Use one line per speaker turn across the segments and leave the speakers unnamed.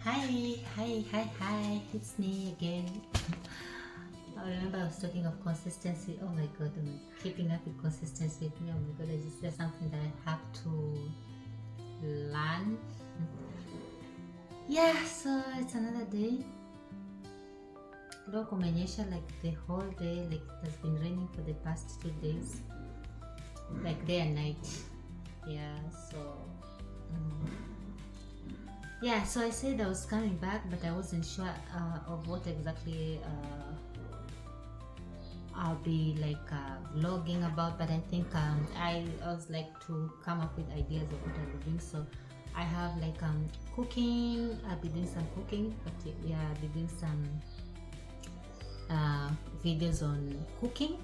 Hi, it's me again. I remember I was talking of consistency. Oh my god, keeping up with consistency with me. Oh my god, there's something that I have to learn. Yeah, so it's another day. Leo kumenyesha like the whole day, like it has been raining for the past 2 days, like day and night. Yeah, so. Yeah, so I said I was coming back, but I wasn't sure of what exactly I'll be like vlogging about. But I think I was like to come up with ideas of what I'll be doing. So I have like cooking. I'll be doing some cooking, but yeah, I'll be doing some videos on cooking.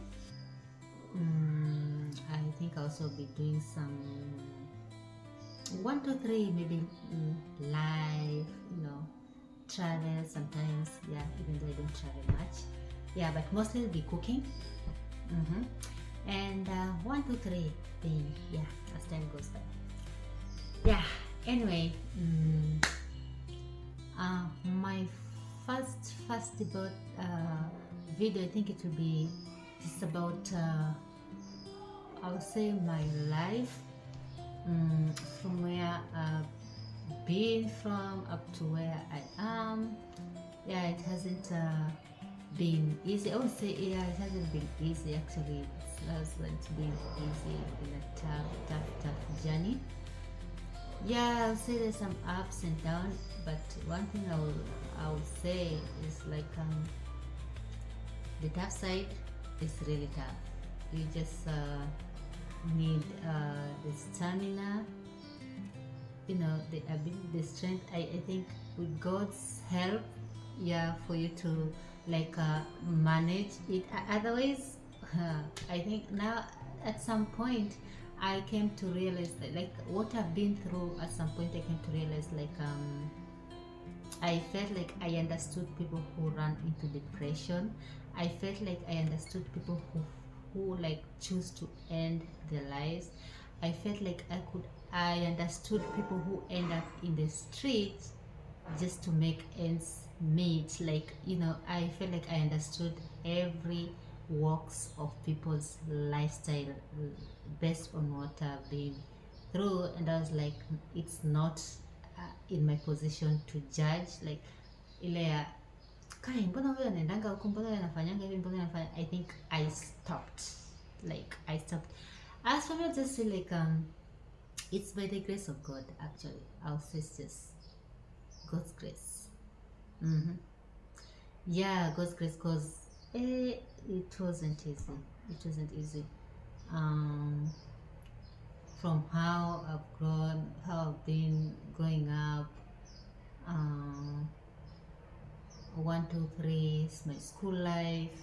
I think I'll also be doing some 1, 2, 3 maybe live, travel sometimes. Yeah, even though I don't travel much. Yeah, but mostly it'll be cooking. And 1, 2, 3 being, yeah, as time goes by. Yeah, anyway, my first about video, I think it will be just about I would say my life, from where I've been from up to where I am. Yeah, it hasn't been easy. I would say, yeah, it hasn't been easy actually. It hasn't been easy. Been a tough journey. Yeah, I'll say there's some ups and downs, but one thing I will say is like the tough side is really tough. You just need the stamina, the ability, the strength. I think with God's help, yeah, for you to like manage it. Otherwise, I think now at some point I came to realize that like what I've been through. At some point, I came to realize like I felt like I understood people who run into depression. I felt like I understood people who like choose to end their lives. I felt like I understood people who end up in the street just to make ends meet. Like, I felt like I understood every walks of people's lifestyle based on what I've been through, and I was like, it's not in my position to judge, like ile ya kai, mbona huyo anaendanga huko, mbona huyo anafanyanga hivi, mbona anafanya. I think I stopped. As for me, I'll just say like it's by the grace of God. Actually, I'll say it's just God's grace. Yeah, God's grace, because it wasn't easy. um from how I've grown, how I've been growing up. um 1, 2, 3 is my school life,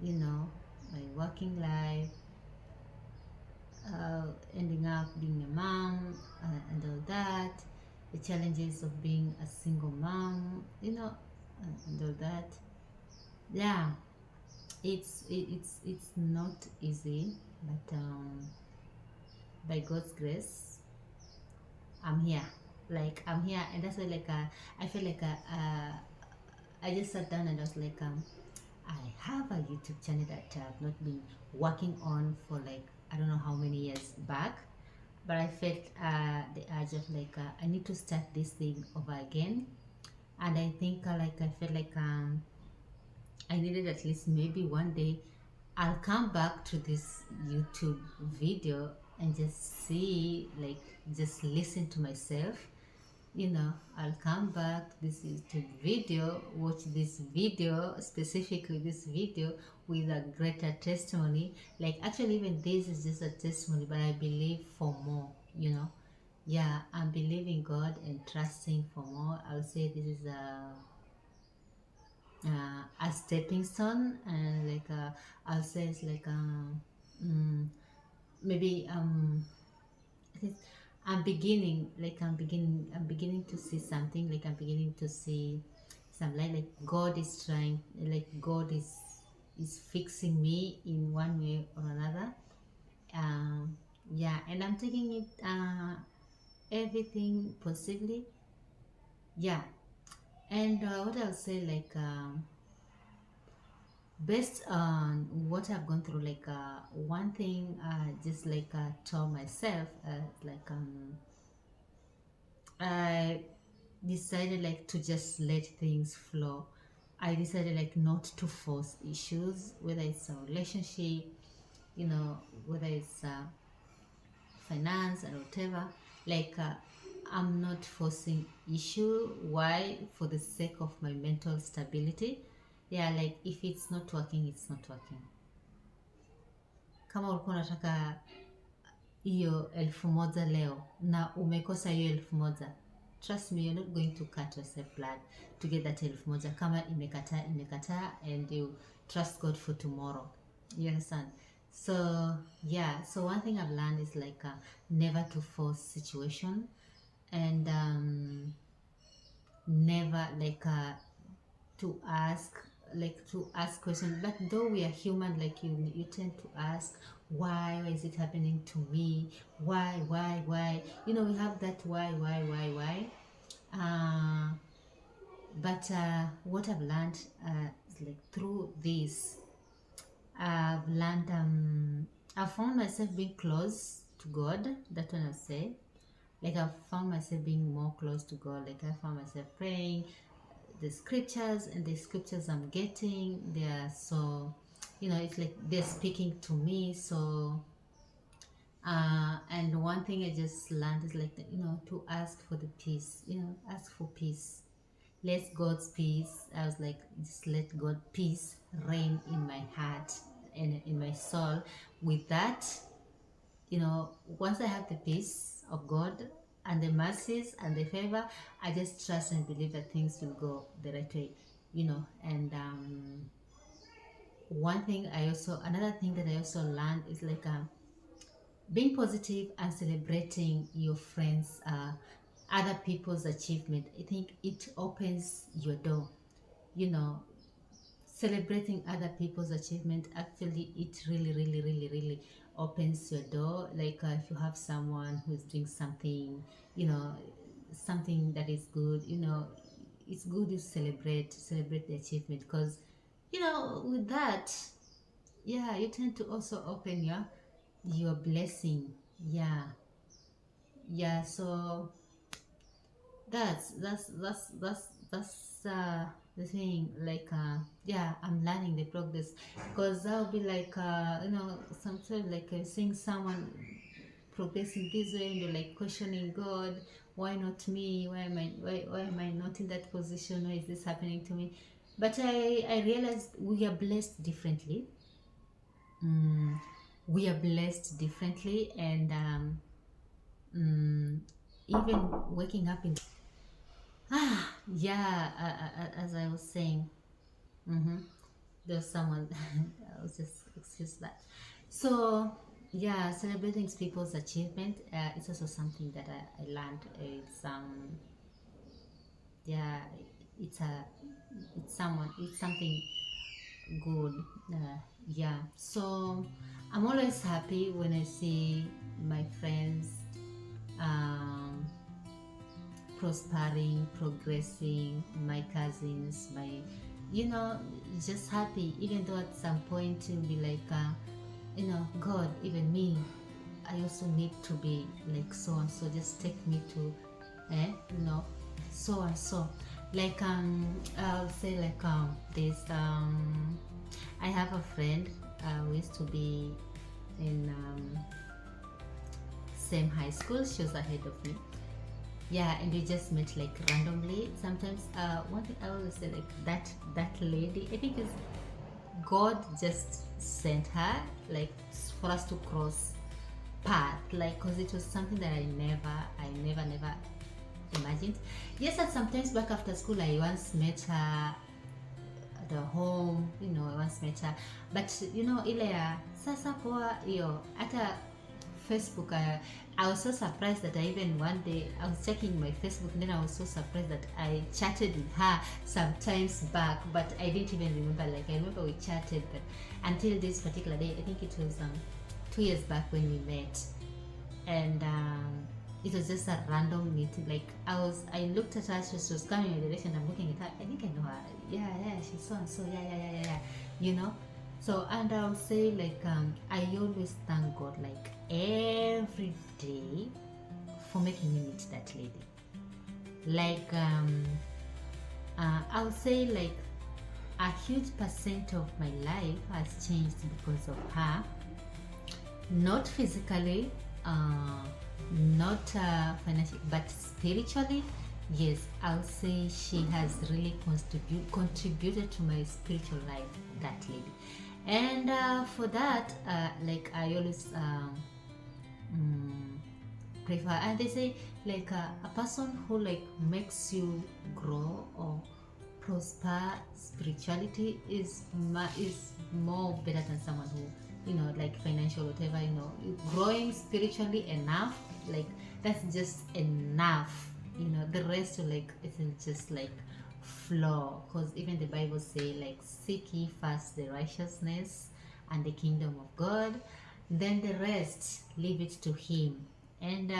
my working life, ending up being a mom, and all that, the challenges of being a single mom, and all that. Yeah, it's not easy, but by God's grace, I'm here. Like, I'm here, and that's why like I feel like I just sat down and I was like, I have a YouTube channel that I've not been working on for like I don't know how many years back, but I felt the urge of like I need to start this thing over again, and I think I felt like I needed at least maybe one day I'll come back to this YouTube video and just see, like, just listen to myself. I'll come back to this YouTube video, watch this video, specifically this video, with a greater testimony. Like, actually, even this is just a testimony, but I believe for more. Yeah, I'm believing God and trusting for more. I'll say this is a stepping stone, and like I'll say it's like mm, maybe at least I'm beginning to see something, like I'm beginning to see some light, like God is trying, like God is fixing me in one way or another. Yeah, and I'm taking it everything positively. Yeah. And what I'll say, like, based on what I've gone through, like, one thing, just like, told myself, like, I decided like to just let things flow. I decided like not to force issues, whether it's a relationship, whether it's finance and whatever. Like, I'm not forcing issue. Why? For the sake of my mental stability. Yeah, like if it's not working, it's not working. Kama ulikuwa unataka hiyo 1,000 leo na umekosa hiyo 1,000, trust me, you're not going to cut yourself blood to get that 1,000. Kama imekataa, and you trust God for tomorrow. You understand? So yeah, so one thing I've learned is like, never to force situation, and never like, to ask questions. But though we are human, like you tend to ask, why is it happening to me? Why? We have that why. But what I've learned, is like through this, I've learned, I found myself being close to God. That's what I say. Like, I found myself being more close to God. Like, I found myself praying the scriptures, and the scriptures I'm getting, they are so, it's like they're speaking to me. So and one thing I just learned is like, to ask for the peace, ask for peace. Let God's peace, I was like, just let God peace reign in my heart and in my soul. With that, once I have the peace of God and the mercies and the favor, I just trust and believe that things will go the right way, and another thing that I also learned is like, being positive and celebrating your friends, other people's achievement. I think it opens your door, you know celebrating other people's achievement. Actually, it really opens your door. Like, if you have someone who's doing something, you know something that is good, it's good to celebrate the achievement, because with that, yeah, you tend to also open your blessing. Yeah, so that's the thing. Like, yeah, I'm learning the progress, because I'll be like, sometimes, like, seeing someone progressing this way, and you're like questioning God, why not me? Why am I not in that position? Why is this happening to me? But I realized we are blessed differently. We are blessed differently, and even waking up in yeah, as I was saying, there's someone. I was just excuse that. So yeah, celebrating people's achievement, it's also something that I learned. It's yeah, it's a it's something good. Yeah, so I'm always happy when I see my friends, um, prospering, progressing, my cousins, just happy, even though at some point you'll be like, God, even me, I also need to be like so and so, just take me to, so and so. Like, I'll say, like, this, I have a friend, who used to be in, same high school. She was ahead of me. Yeah, and we just met like randomly. Sometimes, one thing I always say, like, that lady, I think is God just sent her, like, for us to cross path, like, because it was something that I never imagined. Yes, and sometimes back after school, I once met her at the home, I once met her, but ile ya sasa poa hiyo hata Facebook, I was so surprised that I even one day I was checking my Facebook, and then I was so surprised that I chatted with her sometimes back, but I didn't even remember. Like, I remember we chatted, but until this particular day, I think it was 2 years back when we met, and it was just a random meeting. Like I looked at her, she was coming in my direction. I'm looking at her. I think I know her. Yeah, she's so and so. Yeah. You know. So, and I'll say like I always thank God like every day for making me meet that lady. Like I'll say like a huge percent of my life has changed because of her. Not physically, not financially, but spiritually. Yes, I'll say she has really contributed to my spiritual life, that lady. And for that, like I always prefer, and they say like a person who like makes you grow or prosper spirituality is more better than someone who, like financial whatever, growing spiritually enough, like that's just enough. The rest like isn't just like flaw, because even the Bible say like seek ye first the righteousness and the kingdom of God, then the rest leave it to him. And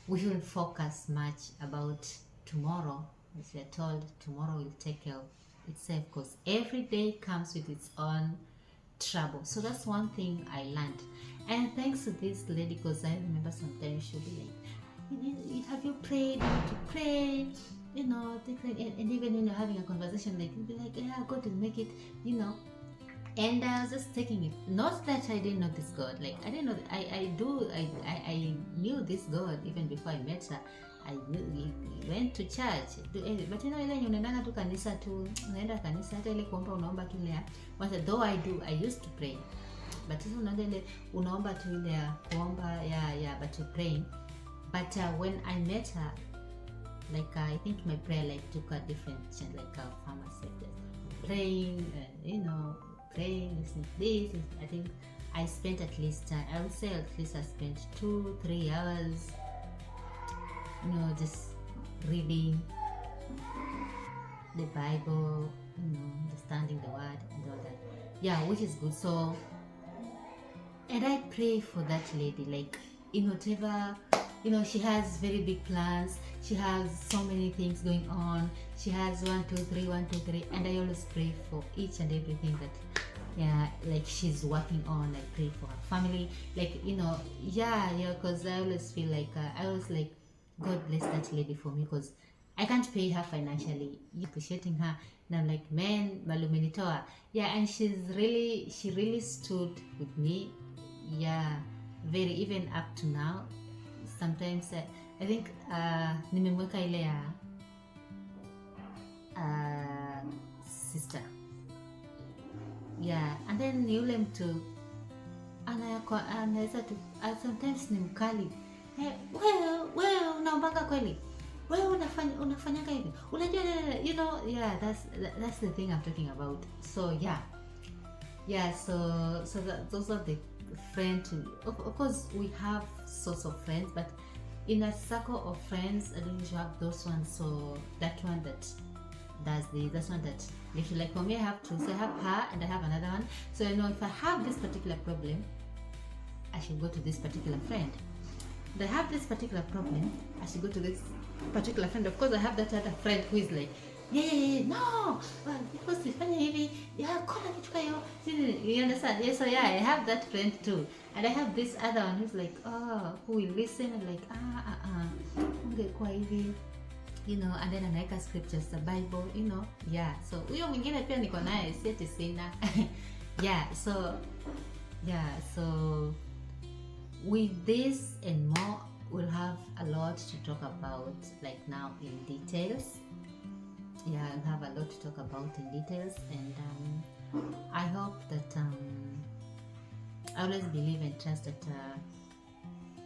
we shouldn't focus much about tomorrow, as we are told tomorrow will take care of itself, because every day comes with its own trouble. So that's one thing I learned, and thanks to this lady, because I remember sometimes she'll be like, have you prayed? You need to pray, and even having a conversation, like you'll be like, yeah, God will make it, and I was just taking it. Not that I didn't know this God. Like I didn't know. I knew this God even before I met her. I knew we went to church. But ile unaendanga tu kanisa tu, unaenda kanisa hata ile kuomba unaomba tu ile. But though I used to pray. But sasa unaenda ile unaomba tu ile ya kuomba but you praying. But when I met her, like I think my prayer like took a different change, like a farmer said, praying, praying, listening to this. I think I spent at least, I would say at least I spent 2-3 hours, just reading the Bible, understanding the word and all that. Yeah, which is good. So, and I pray for that lady, like in whatever, she has very big plans. She has so many things going on. She has 1, 2, 3, and I always pray for each and everything that, like she's working on. I pray for her family, like because I always feel like God bless that lady for me, because I can't pay her financially. Appreciating her, and I'm like, man, malumenitoa. And she really stood with me. Very, even up to now. Sometimes I think nimemweka ile ya sister. And then ni yule mtu anaweza tu sometimes ni mkali. Wewe unaombanga kweli? Wewe unafanyanga hivi? Unajua that's the thing I'm talking about. So so those are the friends. Of course we have sorts of friends, but in a circle of friends I don't usually have those ones. So that one that does that's one that if you like, for me I have two. So I have her and I have another one. So if I have this particular problem, I should go to this particular friend. If I have this particular problem, I should go to this particular friend. Of course I have that other friend who is like, no, because ifanya hivi, kona kitu kayo, you understand? So I have that friend too, and I have this other one who's like, who will listen and like, ungekuwa hivi, and then anaweka scriptures, the Bible, so huyo mwingine pia niko naye, sieti sina. So with this and more, we'll have a lot to talk about, like now in details. I'll have a lot to talk about in details, and I hope that I always believe and trust that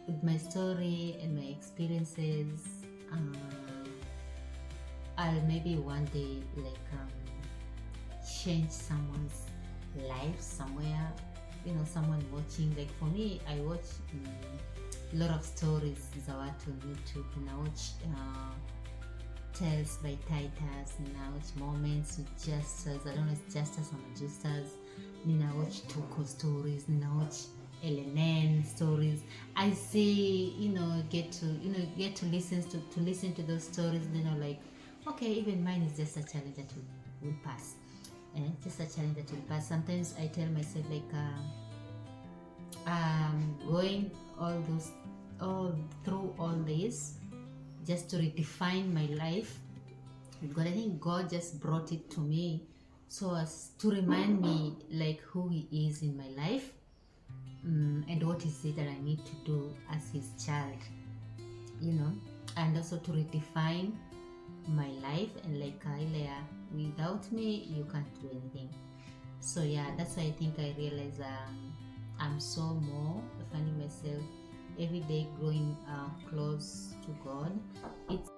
with my story and my experiences, I'll maybe one day like change someone's life somewhere, someone watching. Like for me, I watch a lot of stories za watu on YouTube, and I watch Tales by Titus, ninawatch Moments with Justus, I don't know if it's Justus or Justus, ninawatch Tuko stories, ninawatch LNN stories. I see, get to listen to those stories. Like, okay, even mine is just a challenge that will pass. Just a challenge that will pass. Sometimes I tell myself like, going all through all this just to redefine my life. God, I think God just brought it to me so as to remind me like who He is in my life, and what is it that I need to do as His child, and also to redefine my life, and like earlier, without me you can't do anything. So yeah, that's why I think I realize I'm so more finding myself every day growing close to God. It's,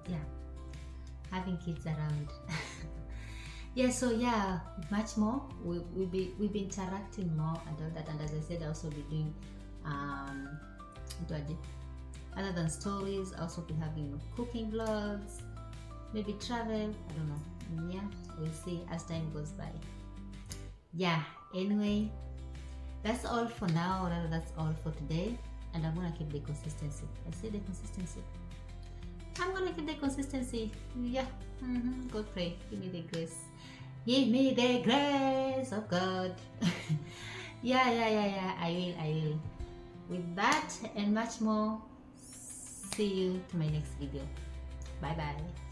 yeah, having kids around. Yeah, so yeah, much more. We'll be interacting more and all that. And as I said, I'll also be doing other than stories, I'll also be having cooking vlogs, maybe travel. I don't know. Yeah, we'll see as time goes by. Yeah. Anyway, that's all for now. Or rather, that's all for today. And I'm gonna keep the consistency. I say the consistency. I'm gonna keep the consistency. Yeah. God pray. Give me the grace. Give me the grace of God. Yeah. I will. With that and much more, see you to my next video. Bye bye.